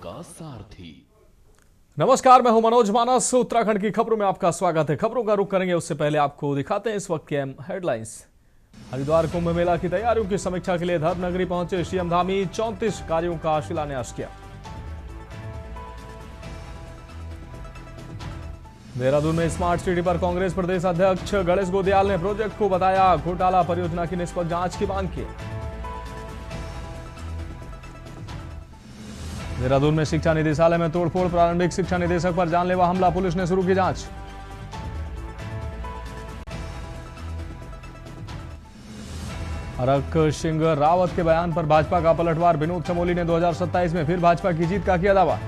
का सारथी। नमस्कार, मैं हूं मनोज मानस। उत्तराखंड की खबरों में आपका स्वागत है। खबरों का रुख करेंगे उससे पहले आपको दिखाते हैं इस वक्त के हेडलाइंस। हरिद्वार कुंभ मेला की तैयारियों की समीक्षा के लिए धर्मनगरी पहुंचे सीएम धामी। 34 कार्यों का शिलान्यास किया। देहरादून में स्मार्ट सिटी पर कांग्रेस प्रदेश अध्यक्ष गणेश गोदियाल ने प्रोजेक्ट को बताया घोटाला, परियोजना की निष्पक्ष जांच की मांग की। देहरादून में शिक्षा निदेशालय में तोड़फोड़, प्रारंभिक शिक्षा निदेशक पर जानलेवा हमला, पुलिस ने शुरू की जांच। हरक सिंह रावत के बयान पर भाजपा का पलटवार। विनोद चमोली ने 2027 में फिर भाजपा की जीत का किया दावा।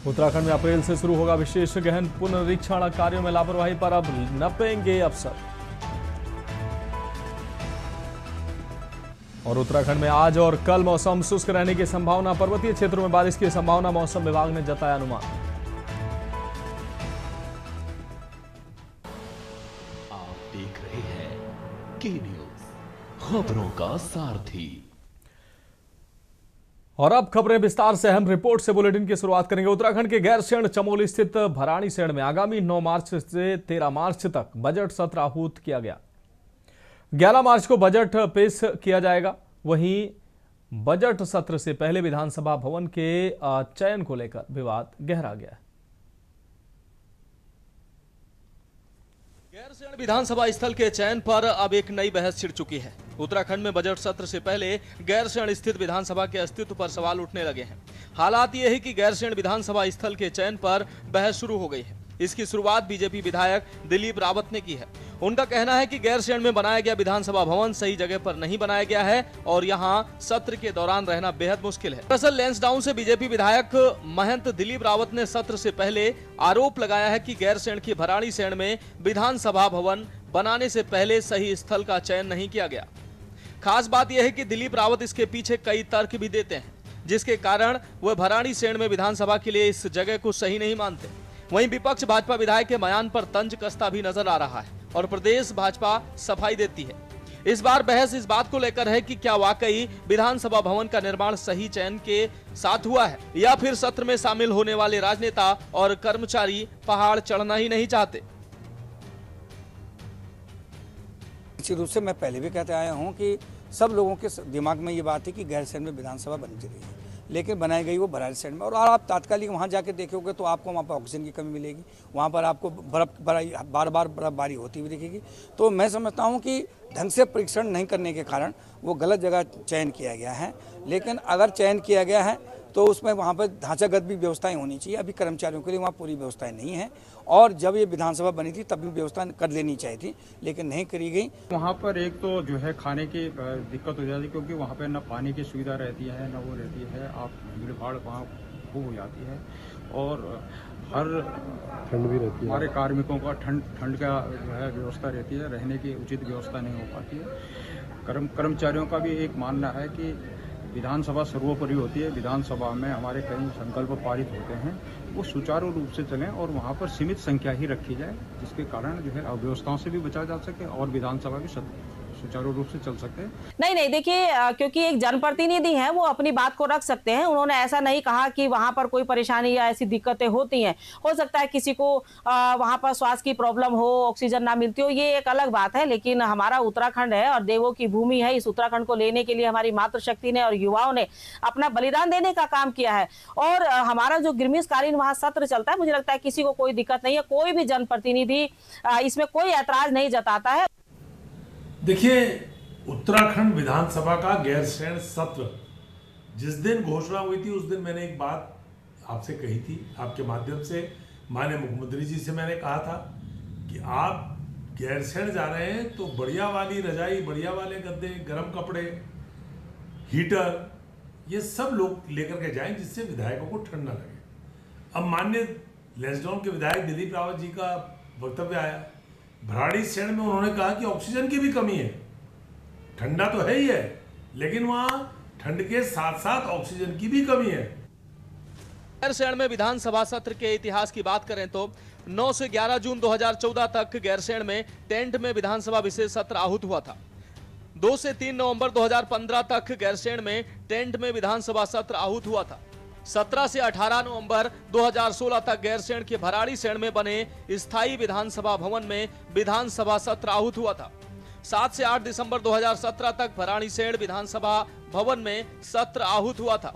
उत्तराखंड में अप्रैल से शुरू होगा विशेष गहन पुनरीक्षण, कार्यों में लापरवाही पर अब नपेंगे अफसर। और उत्तराखंड में आज और कल मौसम शुष्क रहने की संभावना, पर्वतीय क्षेत्रों में बारिश की संभावना, मौसम विभाग ने जताया अनुमान। आप देख रहे हैं के न्यूज, खबरों का सारथी। और अब खबरें विस्तार से। अहम रिपोर्ट से बुलेटिन की शुरुआत करेंगे। उत्तराखंड के गैरसैंण चमोली स्थित भराड़ीसैंण में आगामी 9 मार्च से 13 मार्च तक बजट सत्र आहूत किया गया। 11 मार्च को बजट पेश किया जाएगा। वहीं बजट सत्र से पहले विधानसभा भवन के चयन को लेकर विवाद गहरा गया। गैरसैंण विधानसभा स्थल के चयन पर अब एक नई बहस छिड़ चुकी है। उत्तराखंड में बजट सत्र से पहले गैरसैंण स्थित विधानसभा के अस्तित्व पर सवाल उठने लगे हैं। हालात ये है कि गैरसैंण विधानसभा स्थल के चयन पर बहस शुरू हो गई है। इसकी शुरुआत बीजेपी विधायक दिलीप रावत ने की है। उनका कहना है कि गैरसैंण में बनाया गया विधानसभा भवन सही जगह पर नहीं बनाया गया है और यहां सत्र के दौरान रहना बेहद मुश्किल है। दरअसल लैंसडाउन से बीजेपी विधायक महंत दिलीप रावत ने सत्र से पहले आरोप लगाया है कि गैरसैंण की भराड़ीसैंण में विधानसभा भवन बनाने से पहले सही स्थल का चयन नहीं किया गया। खास बात यह है कि दिलीप रावत इसके पीछे कई तर्क भी देते हैं, जिसके कारण वह भराड़ीसैंण में विधानसभा के लिए इस जगह को सही नहीं मानते। वहीं विपक्ष भाजपा विधायक के बयान पर तंज कसता भी नजर आ रहा है और प्रदेश भाजपा सफाई देती है। इस बार बहस इस बात को लेकर है कि क्या वाकई विधानसभा भवन का निर्माण सही चयन के साथ हुआ है या फिर सत्र में शामिल होने वाले राजनेता और कर्मचारी पहाड़ चढ़ना ही नहीं चाहते। निश्चित रूप से मैं पहले भी कहते आया हूं कि सब लोगों के दिमाग में ये बात है कि गैरसैंण में विधानसभा बन रही है, लेकिन बनाई गई वो भराड़ीसैंण में। और आप तात्कालिक वहाँ जाके देखोगे तो आपको वहाँ पर ऑक्सीजन की कमी मिलेगी, वहाँ पर आपको बार बार बर्फबारी होती हुई दिखेगी। तो मैं समझता हूँ कि ढंग से परीक्षण नहीं करने के कारण वो गलत जगह चयन किया गया है। लेकिन अगर चयन किया गया है तो उसमें वहाँ पर ढांचागत भी व्यवस्थाएं होनी चाहिए। अभी कर्मचारियों के लिए वहाँ पूरी व्यवस्थाएं नहीं है और जब ये विधानसभा बनी थी तब भी व्यवस्था कर लेनी चाहिए थी, लेकिन नहीं करी गई। वहाँ पर एक तो जो है खाने की दिक्कत हो जाती है, क्योंकि वहाँ पर न पानी की सुविधा रहती है न वो रहती है। आप भीड़ भाड़ वहाँ खूब हो जाती है और हर ठंड भी रहती है। हमारे कार्मिकों का ठंड का जो है व्यवस्था रहती है, रहने की उचित व्यवस्था नहीं हो पाती है। कर्मचारियों का भी एक मानना है कि विधानसभा सर्वोपरि होती है। विधानसभा में हमारे कई संकल्प पारित होते हैं, वो सुचारू रूप से चलें और वहाँ पर सीमित संख्या ही रखी जाए, जिसके कारण जो है अव्यवस्थाओं से भी बचा जा सके और विधानसभा भी सुचारू रूप से चल सकते हैं। नहीं देखिए, क्योंकि एक जनप्रतिनिधि हैं, वो अपनी बात को रख सकते हैं। उन्होंने ऐसा नहीं कहा कि वहां पर कोई परेशानी या ऐसी दिक्कतें होती हैं। हो सकता है किसी को वहां पर स्वास्थ्य की प्रॉब्लम हो, ऑक्सीजन ना मिलती हो, ये एक अलग बात है। लेकिन हमारा उत्तराखंड है और देवों की भूमि है। इस उत्तराखंड को लेने के लिए हमारी मातृशक्ति ने और युवाओं ने अपना बलिदान देने का काम किया है। और हमारा जो ग्रीष्मकालीन वहां सत्र चलता है, मुझे लगता है किसी को कोई दिक्कत नहीं है। कोई भी जनप्रतिनिधि इसमें कोई ऐतराज नहीं जताता है। देखिए, उत्तराखंड विधानसभा का गैरसैंण सत्र जिस दिन घोषणा हुई थी उस दिन मैंने एक बात आपसे कही थी, आपके माध्यम से माननीय मुख्यमंत्री जी से मैंने कहा था कि आप गैरसैंण जा रहे हैं तो बढ़िया वाली रजाई, बढ़िया वाले गद्दे, गर्म कपड़े, हीटर, ये सब लोग लेकर के जाएं जिससे विधायकों को ठंड ना लगे। अब माननीय लैंसडाउन के विधायक दिलीप रावत जी का वक्तव्य आया, भराड़ीसैंण में उन्होंने कहा कि ऑक्सीजन की भी कमी है। ठंडा तो है ही है, लेकिन वहां ठंड के साथ साथ ऑक्सीजन की भी कमी है। गैरसैंण में विधानसभा सत्र के इतिहास की बात करें तो 9 से 11 जून 2014 तक गैरसैंण में टेंट में विधानसभा विशेष सत्र आहूत हुआ था। 2 से 3 नवंबर 2015 तक गैरसैंण में टेंट में विधानसभा सत्र आहूत हुआ था। 17 से 18 नवंबर 2016 तक गैरसैंण के भराड़ीसैंण में बने स्थायी विधानसभा भवन में विधानसभा सत्र आहूत हुआ था। 7 से 8 दिसंबर 2017 तक भराड़ीसैंण विधानसभा भवन में सत्र आहूत हुआ था।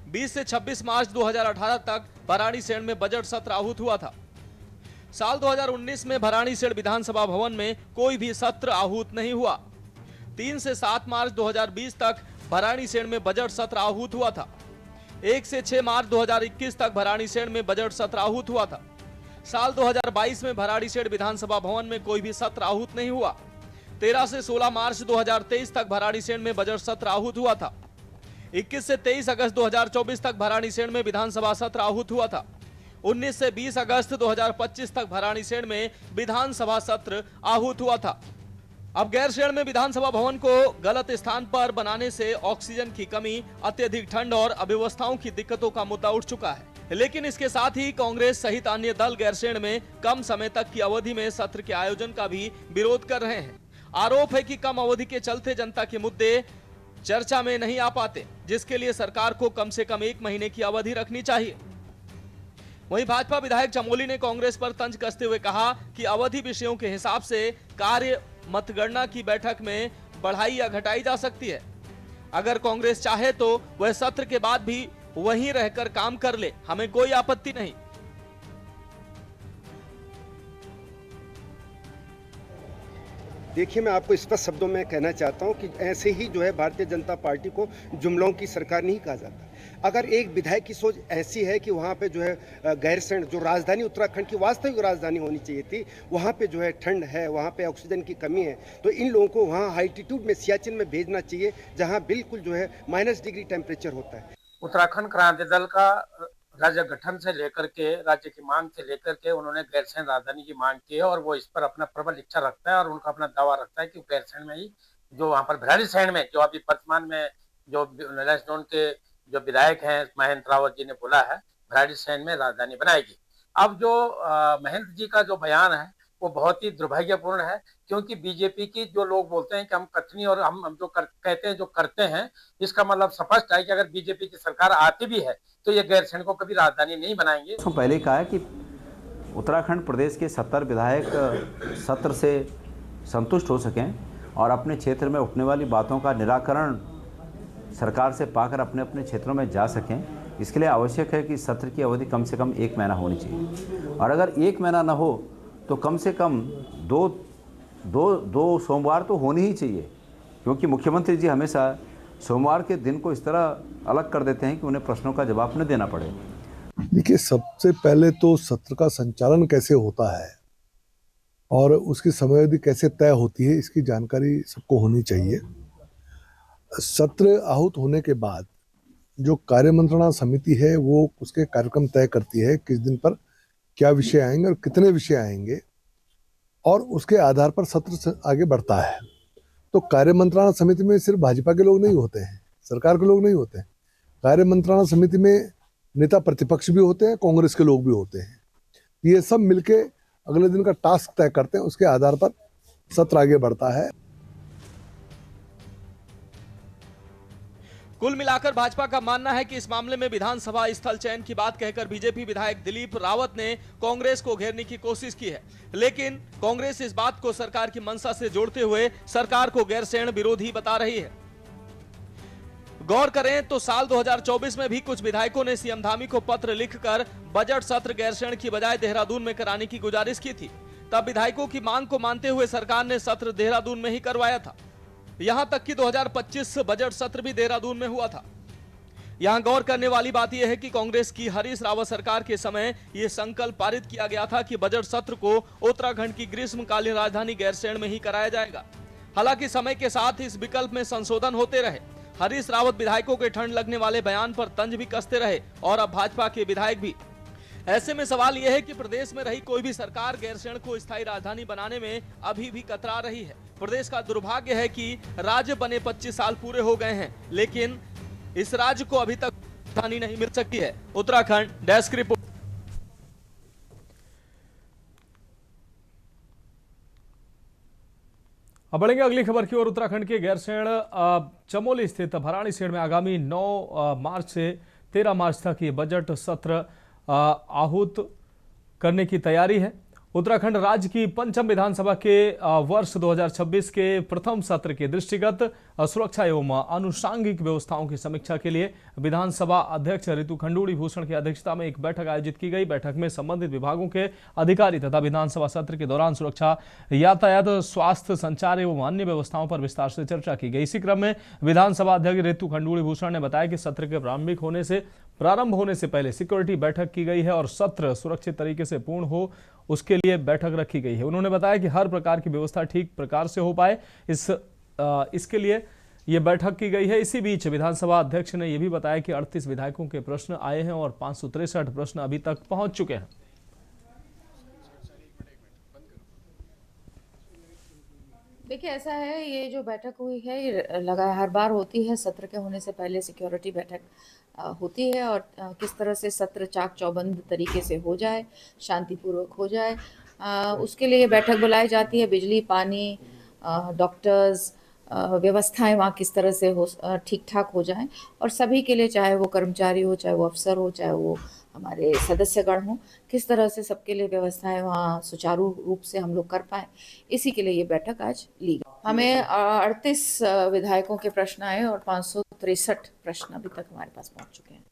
20 से 26 मार्च 2018 तक भराड़ीसैंण में बजट सत्र आहूत हुआ था। साल 2019 में भराड़ीसैंण विधानसभा भवन में कोई भी सत्र आहूत नहीं हुआ। 3 से 7 मार्च 2020 तक भराड़ीसैंण में बजट सत्र आहूत हुआ था। 1 से 6 मार्च 2021 तक भराड़ीसैंण में बजट सत्र आहूत हुआ था। साल 2022 में भराड़ीसैंण विधानसभा भवन में कोई भी सत्र आहूत नहीं हुआ। 13 से 16 मार्च 2023 तक भराड़ीसैंण में बजट सत्र आहूत हुआ था। 21 से 23 अगस्त 2024 तक भराड़ीसैंण में विधानसभा सत्र आहूत हुआ था। 19 से 20 अगस्त 2025 तक भराड़ीसैंण में विधानसभा सत्र आहूत हुआ था। अब गैरसैंण में विधानसभा भवन को गलत स्थान पर बनाने से ऑक्सीजन की कमी, अत्यधिक ठंड और अव्यवस्थाओं की दिक्कतों का मुद्दा उठ चुका है। लेकिन इसके साथ ही कांग्रेस सहित अन्य दल गैरसैंण में कम समय तक की अवधि में सत्र के आयोजन का भी विरोध कर रहे हैं। आरोप है कि कम अवधि के चलते जनता के मुद्दे चर्चा में नहीं आ पाते, जिसके लिए सरकार को कम से कम 1 महीने की अवधि रखनी चाहिए। वहीं भाजपा विधायक चमोली ने कांग्रेस पर तंज कसते हुए कहा कि अवधि विषयों के हिसाब से कार्य मतगणना की बैठक में बढ़ाई या घटाई जा सकती है। अगर कांग्रेस चाहे तो वह सत्र के बाद भी वहीं रहकर काम कर ले, हमें कोई आपत्ति नहीं। देखिए, मैं आपको स्पष्ट शब्दों में कहना चाहता हूं कि ऐसे ही जो है भारतीय जनता पार्टी को जुमलों की सरकार नहीं कहा जाता। अगर एक विधायक की सोच ऐसी है कि वहाँ पे जो है गैरसैंण जो राजधानी उत्तराखंड की वास्तविक राजधानी होनी चाहिए थी, वहाँ पे जो है ठंड है, वहाँ पे ऑक्सीजन की कमी है, तो इन लोगों को वहाँ हाईटीट्यूड में सियाचिन में भेजना चाहिए, जहाँ बिल्कुल जो है -डिग्री टेम्परेचर होता है। उत्तराखंड क्रांति दल का राज्य गठन से लेकर के, राज्य की मांग से लेकर के उन्होंने गैरसैंण राजधानी की मांग की है और वो इस पर अपना प्रबल इच्छा रखता है और उनका अपना दावा रखता है कि गैरसैंण में ही, जो वहाँ पर भराड़ीसैंण में जो अभी वर्तमान में जो रिलायंस जोन के जो विधायक हैं महेंद्र रावत जी ने बोला है, भराड़ीसैंण में राजधानी बनाएगी। अब जो महेंद्र जी का जो बयान है वो बहुत ही दुर्भाग्यपूर्ण है, क्योंकि बीजेपी की जो लोग बोलते हैं कि हम कथनी और हम जो कहते हैं जो करते हैं, इसका मतलब स्पष्ट है कि अगर बीजेपी की सरकार आती भी है तो ये गैरसैंण को कभी राजधानी नहीं बनाएंगे। तो पहले कहा है कि उत्तराखंड प्रदेश के 70 विधायक सत्र से संतुष्ट हो सकें और अपने क्षेत्र में उठने वाली बातों का निराकरण सरकार से पाकर अपने अपने क्षेत्रों में जा सकें। इसके लिए आवश्यक है कि सत्र की अवधि कम से कम 1 महीना होनी चाहिए, और अगर 1 महीना न हो तो कम से कम दो सोमवार तो होने ही चाहिए, क्योंकि मुख्यमंत्री जी हमेशा सोमवार के दिन को इस तरह अलग कर देते हैं कि उन्हें प्रश्नों का जवाब न देना पड़े। देखिए, सबसे पहले तो सत्र का संचालन कैसे होता है और उसकी समयावधि कैसे तय होती है, इसकी जानकारी सबको होनी चाहिए। सत्र आहूत होने के बाद जो कार्य मंत्रणा समिति है वो उसके कार्यक्रम तय करती है, किस दिन पर क्या विषय आएंगे और कितने विषय आएंगे, और उसके आधार पर सत्र आगे बढ़ता है। तो कार्य मंत्रणा समिति में सिर्फ भाजपा के लोग नहीं होते हैं, सरकार के लोग नहीं होते हैं। कार्य मंत्रणा समिति में नेता प्रतिपक्ष भी होते हैं, कांग्रेस के लोग भी होते हैं। ये सब मिलके अगले दिन का टास्क तय करते हैं, उसके आधार पर सत्र आगे बढ़ता है। कुल मिलाकर भाजपा का मानना है कि इस मामले में विधानसभा स्थल चयन की बात कहकर बीजेपी विधायक दिलीप रावत ने कांग्रेस को घेरने की कोशिश की है, लेकिन कांग्रेस इस बात को सरकार की मंशा से जोड़ते हुए सरकार को गैरसैंण विरोधी बता रही है। गौर करें तो साल 2024 में भी कुछ विधायकों ने सीएम धामी को पत्र लिखकर बजट सत्र गैरसैंण की बजाय देहरादून में कराने की गुजारिश की थी। तब विधायकों की मांग को मानते हुए सरकार ने सत्र देहरादून में ही करवाया था। यहां तक कि 2025 बजट सत्र भी देहरादून में हुआ था। यहां गौर करने वाली बात यह है कि कांग्रेस की हरीश रावत सरकार के समय यह संकल्प पारित किया गया था कि बजट सत्र को उत्तराखंड की ग्रीष्मकालीन राजधानी गैरसैंण में ही कराया जाएगा। हालांकि समय के साथ इस विकल्प में संशोधन होते रहे। हरीश रावत विधायकों के ठंड लगने वाले बयान पर तंज भी कसते रहे और अब भाजपा के विधायक भी। ऐसे में सवाल यह है कि प्रदेश में रही कोई भी सरकार गैरसैंण को स्थायी राजधानी बनाने में अभी भी कतरा रही है। प्रदेश का दुर्भाग्य है कि राज्य बने 25 साल पूरे हो गए हैं, लेकिन इस राज्य को अभी तक राजधानी नहीं मिल सकी है। Uttarakhand desk report. अब बढ़ेंगे अगली खबर की ओर। उत्तराखंड के गैरसैंण चमोली स्थित भराड़ीसैंण में आगामी 9 मार्च से 13 मार्च तक ये बजट सत्र आहूत करने की तैयारी है। उत्तराखंड राज्य की पंचम विधानसभा के वर्ष 2026 के प्रथम सत्र के दृष्टिगत सुरक्षा एवं आनुषांगिक व्यवस्थाओं की समीक्षा के लिए विधानसभा अध्यक्ष ऋतु खंडूड़ी भूषण की अध्यक्षता में एक बैठक आयोजित की गई। बैठक में संबंधित विभागों के अधिकारी तथा विधानसभा सत्र के दौरान सुरक्षा, यातायात, स्वास्थ्य, संचार एवं अन्य व्यवस्थाओं पर विस्तार से चर्चा की गई। इसी क्रम में विधानसभा अध्यक्ष ऋतु खंडूड़ी भूषण ने बताया कि सत्र के प्रारंभ होने से पहले सिक्योरिटी बैठक की गई है और सत्र सुरक्षित तरीके से पूर्ण हो उसके लिए बैठक रखी गई है। उन्होंने बताया कि हर प्रकार की व्यवस्था ठीक प्रकार से हो पाए इसके लिए ये बैठक की गई है। इसी बीच विधानसभा अध्यक्ष ने यह भी बताया कि 38 विधायकों के प्रश्न आए हैं और 563 प्रश्न अभी तक पहुंच चुके हैं। देखिए, ऐसा है, ये जो बैठक हुई है ये लगा हर बार होती है। सत्र के होने से पहले सिक्योरिटी बैठक होती है और किस तरह से सत्र चाक चौबंद तरीके से हो जाए, शांतिपूर्वक हो जाए, उसके लिए बैठक बुलाई जाती है। बिजली, पानी, डॉक्टर्स, व्यवस्थाएं वहाँ किस तरह से हो ठीक ठाक हो जाएं और सभी के लिए, चाहे वो कर्मचारी हो, चाहे वो अफसर हो, चाहे वो हमारे सदस्यगण हो, किस तरह से सबके लिए व्यवस्थाएं वहाँ सुचारू रूप से हम लोग कर पाएँ, इसी के लिए ये बैठक आज ली गई। हमें 38 विधायकों के प्रश्न आए और 563 प्रश्न अभी तक हमारे पास पहुँच चुके हैं।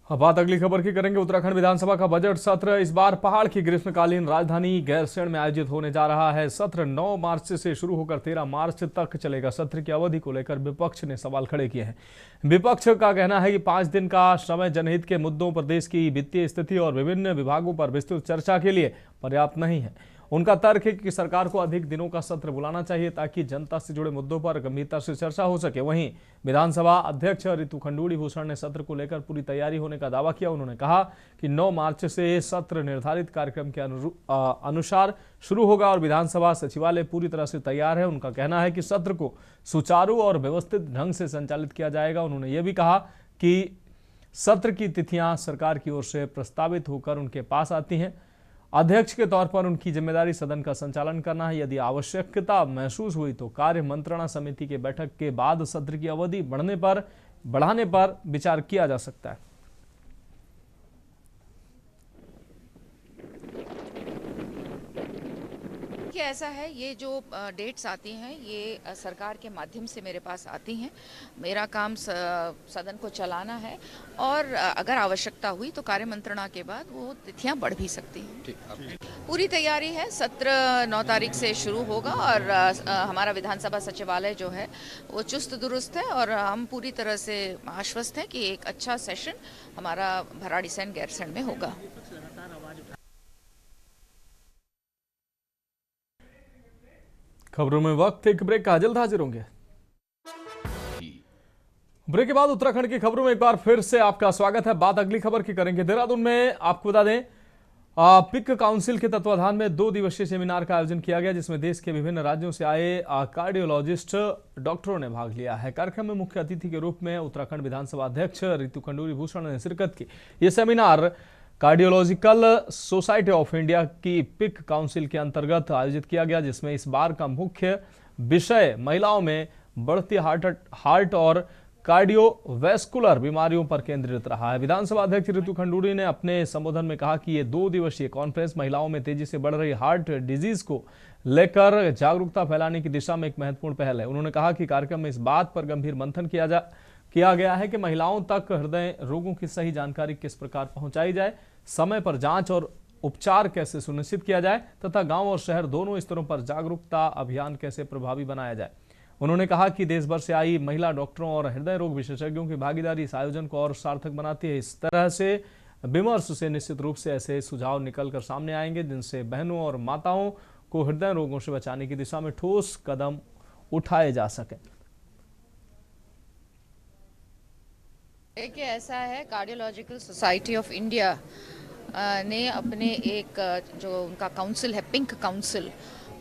अब बात अगली खबर की करेंगे। उत्तराखंड विधानसभा का बजट सत्र इस बार पहाड़ की ग्रीष्मकालीन राजधानी गैरसैंण में आयोजित होने जा रहा है। सत्र 9 मार्च से शुरू होकर 13 मार्च तक चलेगा। सत्र की अवधि को लेकर विपक्ष ने सवाल खड़े किए हैं। विपक्ष का कहना है कि 5 दिन का समय जनहित के मुद्दों, प्रदेश की वित्तीय स्थिति और विभिन्न विभागों पर विस्तृत चर्चा के लिए पर्याप्त नहीं है। उनका तर्क है कि सरकार को अधिक दिनों का सत्र बुलाना चाहिए ताकि जनता से जुड़े मुद्दों पर गंभीरता से चर्चा हो सके। वहीं विधानसभा अध्यक्ष ऋतु खंडूड़ी भूषण ने सत्र को लेकर पूरी तैयारी होने का दावा किया। उन्होंने कहा कि 9 मार्च से सत्र निर्धारित कार्यक्रम के अनुसार शुरू होगा और विधानसभा सचिवालय पूरी तरह से तैयार है। उनका कहना है कि सत्र को सुचारू और व्यवस्थित ढंग से संचालित किया जाएगा। उन्होंने ये भी कहा कि सत्र की तिथियां सरकार की ओर से प्रस्तावित होकर उनके पास आती हैं। अध्यक्ष के तौर पर उनकी जिम्मेदारी सदन का संचालन करना है। यदि आवश्यकता महसूस हुई तो कार्य मंत्रणा समिति के बैठक के बाद सत्र की अवधि बढ़ाने पर विचार किया जा सकता है। ऐसा है, ये जो डेट्स आती हैं ये सरकार के माध्यम से मेरे पास आती हैं। मेरा काम सदन को चलाना है और अगर आवश्यकता हुई तो कार्य मंत्रणा के बाद वो तिथियां बढ़ भी सकती हैं। पूरी तैयारी है। सत्र 9 तारीख से शुरू होगा और हमारा विधानसभा सचिवालय जो है वो चुस्त दुरुस्त है और हम पूरी तरह से आश्वस्त हैं कि एक अच्छा सेशन हमारा भराड़ीसैंण गैरसैंण में होगा। खबरों में वक्त एक ब्रेक का, जल्द हाजिर होंगे। ब्रेक के बाद उत्तराखंड की खबरों में एक बार फिर से आपका स्वागत है। बात अगली खबर की करेंगे। देहरादून में आपको बता दें पिक काउंसिल के तत्वाधान में 2 दिवसीय सेमिनार का आयोजन किया गया जिसमें देश के विभिन्न राज्यों से आए कार्डियोलॉजिस्ट डॉक्टरों ने भाग लिया है। कार्यक्रम में मुख्य अतिथि के रूप में उत्तराखंड विधानसभा अध्यक्ष ऋतु खंडूड़ी भूषण ने शिरकत की। ये seminar cardiological society of India की पिक काउंसिल के अंतर्गत आयोजित किया गया जिसमें इस बार का मुख्य विषय महिलाओं में बढ़ती हार्ट और कार्डियोवैस्कुलर बीमारियों पर केंद्रित रहा है। विधानसभा अध्यक्ष ऋतु खंडूड़ी ने अपने संबोधन में कहा कि ये 2 दिवसीय कॉन्फ्रेंस महिलाओं में तेजी से बढ़ रही हार्ट डिजीज को लेकर जागरूकता फैलाने की दिशा में एक महत्वपूर्ण पहल है। उन्होंने कहा कि कार्यक्रम में इस बात पर गंभीर मंथन किया गया है कि महिलाओं तक हृदय रोगों की सही जानकारी किस प्रकार पहुंचाई जाए, समय पर जांच और उपचार कैसे सुनिश्चित किया जाए तथा गांव और शहर दोनों स्तरों पर जागरूकता अभियान कैसे प्रभावी बनाया जाए। उन्होंने कहा कि देश भर से आई महिला डॉक्टरों और हृदय रोग विशेषज्ञों की भागीदारी इस आयोजन को और सार्थक बनाती है। इस तरह से विमर्श से निश्चित रूप से ऐसे सुझाव निकलकर सामने आएंगे जिनसे बहनों और माताओं को हृदय रोगों से बचाने की दिशा में ठोस कदम उठाए जा सके। देखिए, ऐसा है, कार्डियोलॉजिकल सोसाइटी ऑफ इंडिया ने अपने एक जो उनका काउंसिल है, पिंक काउंसिल,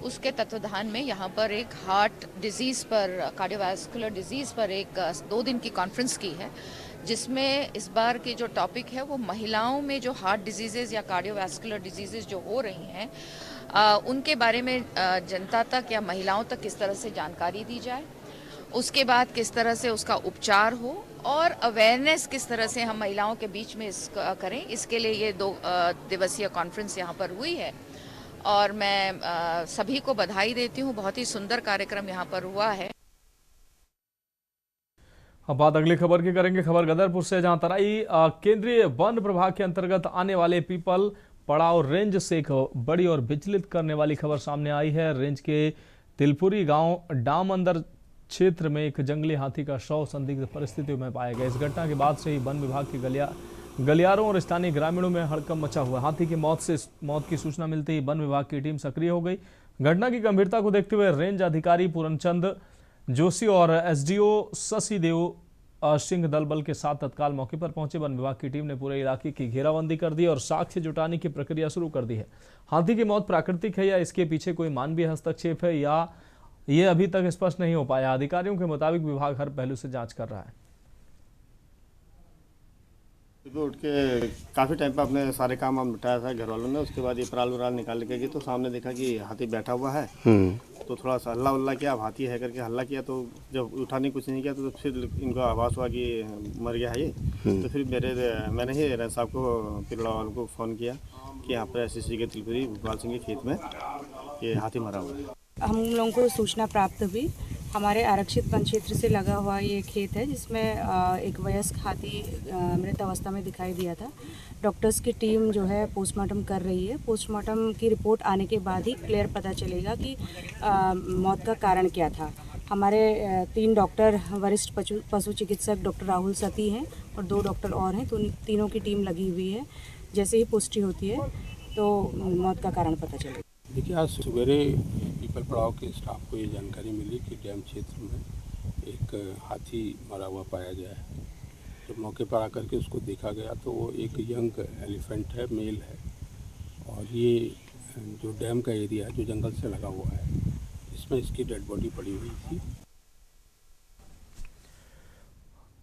उसके तत्वाधान में यहाँ पर एक हार्ट डिजीज़ पर, कार्डियोवैस्कुलर डिजीज़ पर एक 2 दिन की कॉन्फ्रेंस की है जिसमें इस बार की जो टॉपिक है वो महिलाओं में जो हार्ट डिजीज़ेज़ या कार्डियोवैस्कुलर डिजीज़ेज़ जो हो रही हैं उनके बारे में जनता तक या महिलाओं तक किस तरह से जानकारी दी जाए, उसके बाद किस तरह से उसका उपचार हो और अवेयरनेस किस तरह से हम महिलाओं के बीच में करें, इसके लिए ये 2 दिवसीय कॉन्फ्रेंस यहाँ पर हुई है। और मैं सभी को बधाई देती हूँ, बहुत ही सुंदर कार्यक्रम यहाँ पर हुआ है। अब बात अगली खबर की करेंगे। खबर गदरपुर से, जहां तराई केंद्रीय वन प्रभाग के अंतर्गत आने वाले पीपल पड़ाव रेंज से एक बड़ी और विचलित करने वाली खबर सामने आई है। रेंज के तिलपुरी गांव डाम अंदर क्षेत्र में एक जंगली हाथी का शव संदिग्ध परिस्थितियों में पाया गया। इस घटना के बाद से ही वन विभाग के गलियारों और स्थानीय ग्रामीणों में हड़कंप मचा हुआ। हाथी की मौत की सूचना मिलते ही वन विभाग की टीम सक्रिय हो गई। घटना की गंभीरता को देखते हुए रेंज अधिकारी पूरनचंद जोशी और एसडीओ शशिदेव सिंह दल बल के साथ तत्काल मौके पर पहुंचे। वन विभाग की टीम ने पूरे इलाके की घेराबंदी कर दी और साक्ष्य जुटाने की प्रक्रिया शुरू कर दी है। हाथी की मौत प्राकृतिक है या इसके पीछे कोई मानवीय हस्तक्षेप है या ये अभी तक स्पष्ट नहीं हो पाया। अधिकारियों के मुताबिक विभाग हर पहलू से जांच कर रहा है। सुबह उठ के काफ़ी टाइम पर अपने सारे काम हम निपटाया था घर वालों ने। उसके बाद ये पराल निकाल के गई तो सामने देखा कि हाथी बैठा हुआ है। तो थोड़ा सा हल्ला उल्ला किया, अब हाथी है करके हल्ला किया। तो जब उठाने कुछ नहीं किया तो फिर इनको आवाज़ हुआ कि मर गया है ये। तो फिर मैंने ही रैन साहब को पिरड़ा वालों को फ़ोन किया कि यहाँ पर SSC के तिलपुरी भोपाल सिंह के खेत में ये हाथी मरा हुआ है। हम लोगों को सूचना प्राप्त हुई, हमारे आरक्षित वन क्षेत्र से लगा हुआ ये खेत है जिसमें एक वयस्क हाथी मृत अवस्था में दिखाई दिया था। डॉक्टर्स की टीम जो है पोस्टमार्टम कर रही है। पोस्टमार्टम की रिपोर्ट आने के बाद ही क्लियर पता चलेगा कि मौत का कारण क्या था। हमारे 3 डॉक्टर वरिष्ठ पशु चिकित्सक डॉक्टर राहुल सती हैं और 2 डॉक्टर और हैं, तो तीनों की टीम लगी हुई है। जैसे ही पुष्टि होती है तो मौत का कारण पता चलेगा। देखिए, आज सवेरे पीपल पड़ाव के स्टाफ को ये जानकारी मिली कि डैम क्षेत्र में एक हाथी मरा हुआ पाया गया है। जब मौके पर आकर के उसको देखा गया तो वो एक यंग एलिफेंट है, मेल है। और ये जो डैम का एरिया है जो जंगल से लगा हुआ है, इसमें इसकी डेड बॉडी पड़ी हुई थी।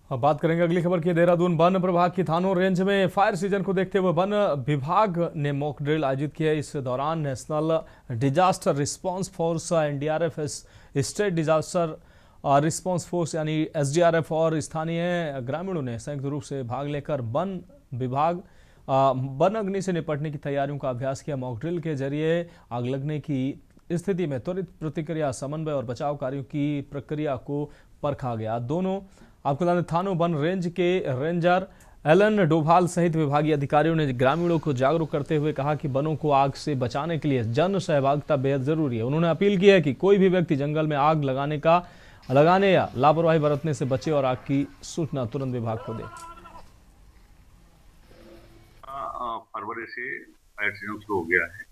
अब बात करेंगे अगली खबर की। देहरादून वन प्रभाग की थानों रेंज में फायर सीजन को देखते हुए वन विभाग ने मॉक ड्रिल आयोजित किया। इस दौरान national disaster response force, NDRF, state disaster response force यानी SDRF और स्थानीय ग्रामीणों ने संयुक्त रूप से भाग लेकर वन विभाग वन अग्नि से निपटने की तैयारियों का अभ्यास किया। मॉक ड्रिल के जरिए आग लगने की स्थिति में त्वरित प्रतिक्रिया, समन्वय और बचाव कार्यों की प्रक्रिया को परखा गया। दोनों आपको बता दें, थानों वन रेंज के रेंजर एलन डोभाल सहित विभागीय अधिकारियों ने ग्रामीणों को जागरूक करते हुए कहा कि वनों को आग से बचाने के लिए जन सहभागिता बेहद जरूरी है। उन्होंने अपील की है कि कोई भी व्यक्ति जंगल में आग लगाने या लापरवाही बरतने से बचे और आग की सूचना तुरंत विभाग को दे। फरवरी से फायर सीजन शुरू हो गया है।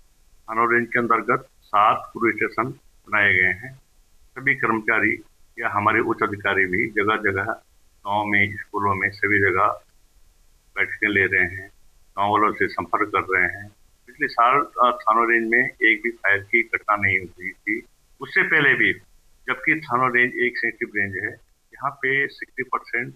थानों रेंज के अंतर्गत 7 पुलिस स्टेशन बनाए गए हैं। सभी कर्मचारी या हमारे उच्च अधिकारी भी जगह जगह गांव में, स्कूलों में, सभी जगह बैठकें ले रहे हैं, गांव वालों से संपर्क कर रहे हैं। पिछले साल थानों रेंज में एक भी फायर की घटना नहीं हुई थी। उससे पहले भी, जबकि थानों रेंज एक सेंसिटिव रेंज है, यहाँ पे 60%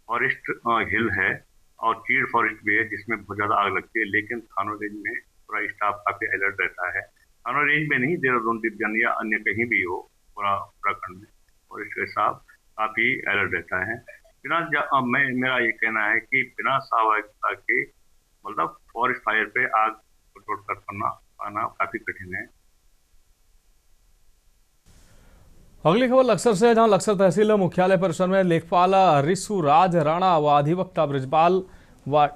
फॉरेस्ट हिल है और चीड़ फॉरेस्ट भी है जिसमें बहुत ज़्यादा आग लगती है। लेकिन थानों रेंज में पूरा स्टाफ काफ़ी अलर्ट रहता है। थानों रेंज में नहीं, देहरादून, दिव्यांग या अन्य कहीं भी हो, पूरा उत्तराखंड में फॉरेस्ट के साथ काफ़ी अलर्ट रहता है। मेरा ये कहना है कि बिना सहभागिता के मतलब फॉरेस्ट फायर पे आग कंट्रोल कर पाना काफ़ी कठिन है। अगली खबर लक्सर से, जहां लक्सर तहसील मुख्यालय परिसर में लेखपाल रिसु राज राणा व अधिवक्ता ब्रिजपाल व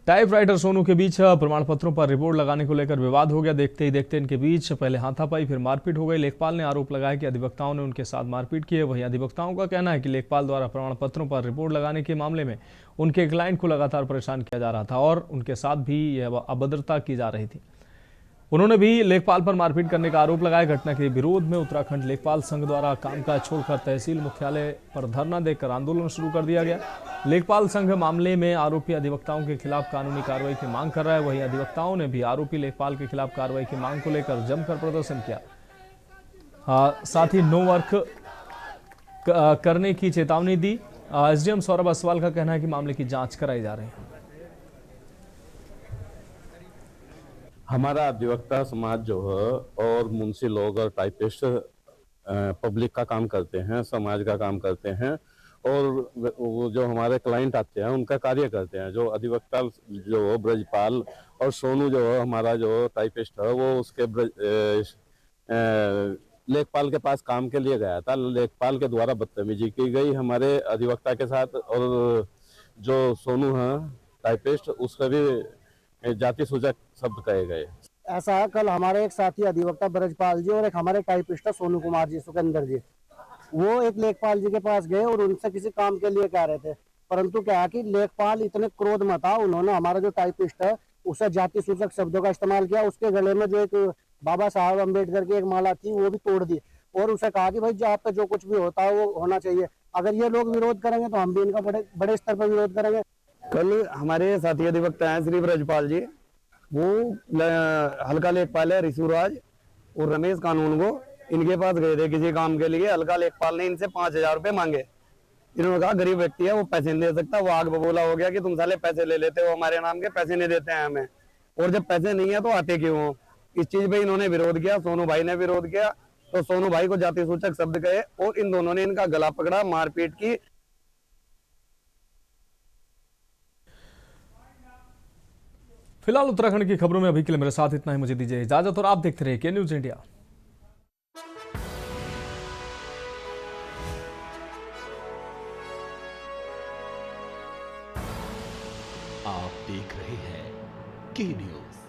टाइपराइटर सोनू के बीच प्रमाण पत्रों पर रिपोर्ट लगाने को लेकर विवाद हो गया। देखते ही देखते इनके बीच पहले हाथापाई फिर मारपीट हो गई। लेखपाल ने आरोप लगाया कि अधिवक्ताओं ने उनके साथ मारपीट की है। वहीं अधिवक्ताओं का कहना है कि लेखपाल द्वारा प्रमाण पत्रों पर रिपोर्ट लगाने के मामले में उनके क्लाइंट को लगातार परेशान किया जा रहा था और उनके साथ भी यह अभद्रता की जा रही थी। उन्होंने भी लेखपाल पर मारपीट करने का आरोप लगाया। घटना के विरोध में उत्तराखंड लेखपाल संघ द्वारा कामकाज छोड़कर तहसील मुख्यालय पर धरना देकर आंदोलन शुरू कर दिया गया। लेखपाल संघ मामले में आरोपी अधिवक्ताओं के खिलाफ कानूनी कार्रवाई की मांग कर रहा है। वहीं अधिवक्ताओं ने भी आरोपी लेखपाल के खिलाफ कार्रवाई की मांग को लेकर जमकर प्रदर्शन किया। साथ ही नो वर्क करने की चेतावनी दी। SDM सौरभ असवाल का कहना है कि मामले की जांच कराई जा रही है। हमारा अधिवक्ता समाज जो है और मुंशी लोग और टाइपिस्ट पब्लिक का काम करते हैं, समाज का काम करते हैं, और वो जो हमारे क्लाइंट आते हैं उनका कार्य करते हैं। जो अधिवक्ता जो ब्रजपाल और सोनू जो हमारा जो टाइपिस्ट है वो उसके लेखपाल के पास काम के लिए गया था। लेखपाल के द्वारा बदतमीजी की गई हमारे अधिवक्ता के साथ, और जो सोनू है टाइपिस्ट उसका भी जाति सूचक शब्द कहे गए। ऐसा है, कल हमारे एक साथी अधिवक्ता ब्रजपाल जी और एक हमारे टाइपिस्ट सोनू कुमार जी, सुकेंद्र जी, वो एक लेखपाल जी के पास गए और उनसे किसी काम के लिए कह रहे थे, परंतु क्या है कि लेखपाल इतने क्रोध में था, उन्होंने हमारा जो टाइपिस्ट है उसे जाति सूचक शब्दों का इस्तेमाल किया। उसके गले में जो एक बाबा साहब अम्बेडकर की एक माला थी वो भी तोड़ दी, और उसे कहा कि भाई जो आप पे जो कुछ भी होता है वो होना चाहिए, अगर ये लोग विरोध करेंगे तो हम भी इनका बड़े स्तर पर विरोध करेंगे। कल हमारे साथी अधिवक्ता हैं श्री ब्रजपाल जी, वो हल्का लेखपाल है ऋषुराज और रमेश कानून को इनके पास गए थे किसी काम के लिए। हल्का लेखपाल ने इनसे 5,000 रुपए मांगे। इन्होंने कहा गरीब व्यक्ति है वो पैसे नहीं दे सकता। वो आग बबूला हो गया कि तुम साले पैसे ले लेते हो हमारे नाम के, पैसे नहीं देते हैं हमें, और जब पैसे नहीं है तो आते क्यों हो। इस चीज पे इन्होंने विरोध किया, सोनू भाई ने विरोध किया, तो सोनू भाई को जाति सूचक शब्द कहे और इन दोनों ने इनका गला पकड़ा, मारपीट की। फिलहाल उत्तराखंड की खबरों में अभी के लिए मेरे साथ इतना ही। मुझे दीजिए इजाजत और आप देखते रहिए के न्यूज इंडिया। आप देख रहे हैं के न्यूज।